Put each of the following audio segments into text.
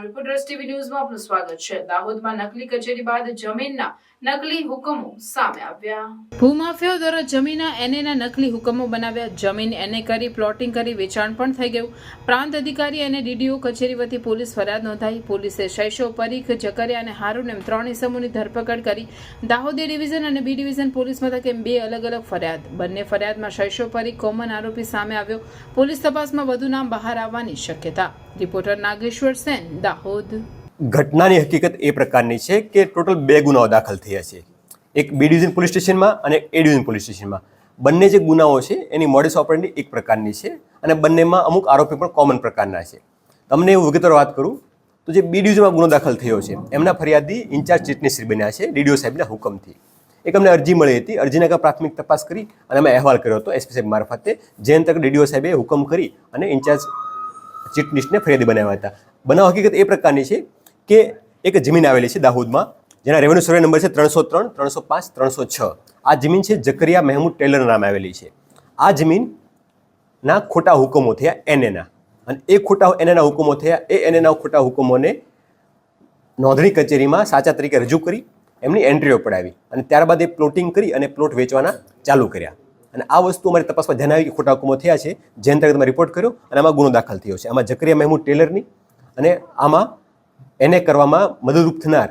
Reporters TV ન્યૂઝમાં આપનું સ્વાગત છે। દાહોદમાં નકલી કચેરી બાદ જમીનના નકલી હુકમો સામે આવ્યા। ભૂમાફિયાઓ દ્વારા જમીનના એનએના નકલી હુકમો બનાવ્યા। જમીન એનએ કરી પ્લોટિંગ કરી વેચાણ પણ થઈ ગયું। પ્રાંત અધિકારી અને ડીડીઓ કચેરી વતી પોલીસ ફરિયાદ નોંધાઈ। પોલીસે શૈશવ, પરીખ, જકરિયા અને હારૂન એમ 3 ઇસમોની ધરપકડ કરી। દાહોદ એ ડિવિઝન અને બી ડિવિઝન પોલીસ મથકે 2 અલગ અલગ ફરિયાદ। બંને ફરિયાદમાં શૈશવ પરીખ કોમન આરોપી સામે આવ્યો। પોલીસ તપાસમાં વધુ નામ બહાર આવવાની શક્યતા। રિપોર્ટર નાગેશ્વર સેન, દાહોદ। ઘટનાની હકીકત એ પ્રકારની છે કે ટોટલ 2 ગુનાઓ દાખલ થયા છે, એક બી ડિવિઝન પોલીસ સ્ટેશનમાં અને એ ડિવિઝન પોલીસ સ્ટેશનમાં। બંને જે ગુનાઓ છે એની મોડસ ઓપરેન્ડી એક પ્રકારની છે અને બંનેમાં અમુક આરોપી પણ કોમન પ્રકારના છે। તમને એવું વિગતવાર વાત કરું તો જે બી ડિવિઝનમાં ગુનો દાખલ થયો છે એમના ફરિયાદી ઇન્ચાર્જ ચીટનીશ્રી બન્યા છે ડીડીઓ સાહેબના હુકમથી। એક અમને અરજી મળી હતી, અરજીના પ્રાથમિક તપાસ કરી અને અમે અહેવાલ કર્યો હતો એસપી સાહેબ મારફતે, જે અંતર્ગત ડીડીઓ સાહેબે હુકમ કરી અને ઇન્ચાર્જ ચીટનીશને ફરિયાદી બનાવ્યા હતા। બનાવ હકીકત એ પ્રકારની છે કે એક જમીન આવેલી છે દાહોદમાં, જેના રેવન્યુ સર્વે નંબર છે 303, 305, 306। આ જમીન છે જકરિયા મહેમૂદ ટેલરના નામે આવેલી છે। આ જમીનના ખોટા હુકમો થયા એનએના, અને એ ખોટા એનએના હુકમો થયા, એ એનએના ખોટા હુકમોને નોંધણી કચેરીમાં સાચા તરીકે રજૂ કરી એમની એન્ટ્રીઓ પડાવી અને ત્યારબાદ એ પ્લોટિંગ કરી અને પ્લોટ વેચવાના ચાલુ કર્યા। અને આ વસ્તુ અમારી તપાસમાં ધ્યાન આવી કે ખોટા હુકમો થયા છે, જે અંતર્ગત અમે રિપોર્ટ કર્યો અને આમાં ગુનો દાખલ થયો છે। આમાં જકરિયા મહેમૂદ ટેલરની અને આમાં એને કરવામાં મદદરૂપ થનાર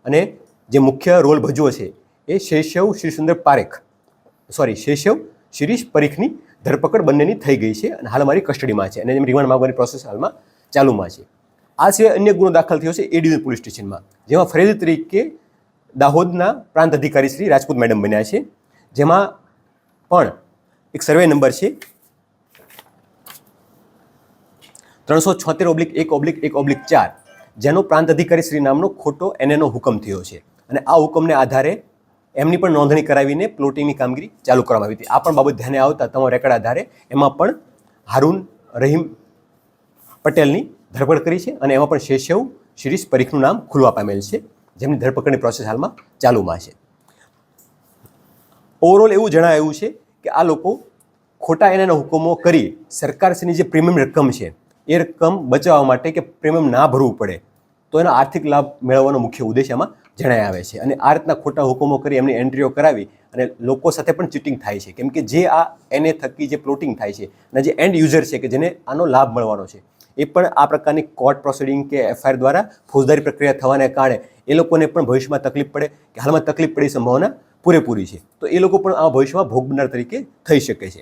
અને જે મુખ્ય રોલ ભજવો છે એ શૈશવ શિરીષ પરીખની ધરપકડ બંનેની થઈ ગઈ છે અને હાલ અમારી કસ્ટડીમાં છે અને એમ રિમાન્ડ માંગવાની પ્રોસેસ હાલમાં ચાલુમાં છે। આ સિવાય અન્ય ગુનો દાખલ થયો છે એ ડિવિઝન પોલીસ સ્ટેશનમાં, જેમાં ફરિયાદી તરીકે દાહોદના પ્રાંત અધિકારી શ્રી રાજપૂત મેડમ બન્યા છે। જેમાં પણ એક સર્વે નંબર છે 376/1/1/4, જેનો પ્રાંત અધિકારી શ્રી નામનો ખોટો એનએનો હુકમ થયો છે અને આ હુકમને આધારે એમની પણ નોંધણી કરાવીને પ્લોટિંગની કામગીરી ચાલુ કરવામાં આવી હતી। આ પણ બાબત ધ્યાને આવતા તમામ રેકર્ડ આધારે એમાં પણ હારૂન રહીમ પટેલની ધરપકડ કરી છે અને એમાં પણ શૈશવ શિરીષ પરીખનું નામ ખુલવા પામેલ છે, જેમની ધરપકડની પ્રોસેસ હાલમાં ચાલુમાં છે। ઓવરઓલ એવું જણાવ્યું છે કે આ લોકો ખોટા એનએના હુકમો કરી સરકારશ્રીની જે પ્રીમિયમ રકમ છે એ રકમ બચાવવા માટે કે પ્રીમિયમ ના ભરવું પડે તો એનો આર્થિક લાભ મેળવવાનો મુખ્ય ઉદ્દેશ એમાં જણાઈ આવે છે। અને આ રીતના ખોટા હુકમો કરી એમની એન્ટ્રીઓ કરાવી અને લોકો સાથે પણ ચીટિંગ થાય છે, કેમ કે જે આ એને થકી જે પ્લોટિંગ થાય છે અને જે એન્ડ યુઝર છે કે જેને આનો લાભ મળવાનો છે એ પણ આ પ્રકારની કોર્ટ પ્રોસિડિંગ કે એફઆઈઆર દ્વારા ફોજદારી પ્રક્રિયા થવાને કારણે એ લોકોને પણ ભવિષ્યમાં તકલીફ પડે કે હાલમાં તકલીફ પડી સંભાવના પૂરેપૂરી છે, તો એ લોકો પણ આ ભવિષ્યમાં ભોગ બનનાર તરીકે થઈ શકે છે।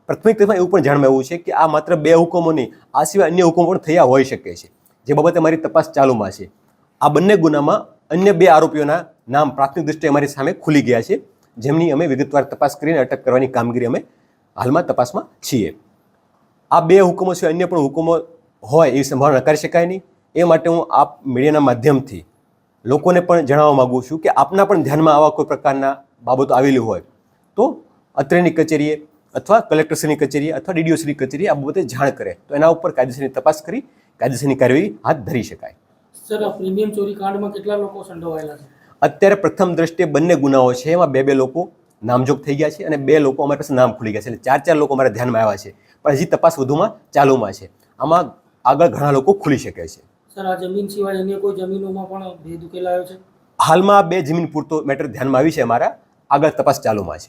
પ્રાથમિક તપાસમાં એવું પણ જાણવા આવ્યું છે કે આ માત્ર 2 હુકમો નહીં, આ સિવાય અન્ય હુકમો પણ થયા હોઈ શકે છે, જે બાબતે અમારી તપાસ ચાલુમાં છે। આ બંને ગુનામાં અન્ય 2 આરોપીઓના નામ પ્રાથમિક દૃષ્ટિએ અમારી સામે ખુલી ગયા છે, જેમની અમે વિગતવાર તપાસ કરીને અટક કરવાની કામગીરી અમે હાલમાં તપાસમાં છીએ। આ 2 હુકમો સિવાય અન્ય પણ હુકમો હોય એવી સંભાવના નકારી શકાય નહીં। એ માટે હું આપ મીડિયાના માધ્યમથી લોકોને પણ જણાવવા માગું છું કે આપના પણ ધ્યાનમાં આવા કોઈ પ્રકારના બાબતો આવેલી હોય તો અત્રેની કચેરીએ અથવા કલેક્ટરશ્રીની કચેરીએ અથવા ડીડીઓશ્રી કચેરીએ આ બાબતે જાણ કરે તો એના ઉપર કાયદેસરની તપાસ કરી કાયદેસરની કાર્યવાહી હાથ ધરી શકાય। સર, આ પ્રીમિયમ ચોરી કાંડમાં કેટલા લોકો સંડોવાયેલા છે? અત્યારે પ્રથમ દ્રષ્ટિએ બંને ગુનાઓ છે એમાં 2 લોકો નામજોગ થઈ ગયા છે અને 2 લોકો અમારી પાસે નામ ખુલી ગયા છે, એટલે 4 લોકો અમારા ધ્યાનમાં આવ્યા છે, પણ હજી તપાસ વધુમાં ચાલુમાં છે। આમાં આગળ ઘણા લોકો ખુલી શકે છે। સર, આ જમીન સિવાય અન્ય કોઈ જમીનોમાં પણ ભેદ ઉકેલાયો છે? હાલમાં આ 2 જમીન પૂરતો મેટર ધ્યાનમાં આવી છે, અમારા આગળ તપાસ ચાલુમાં છે।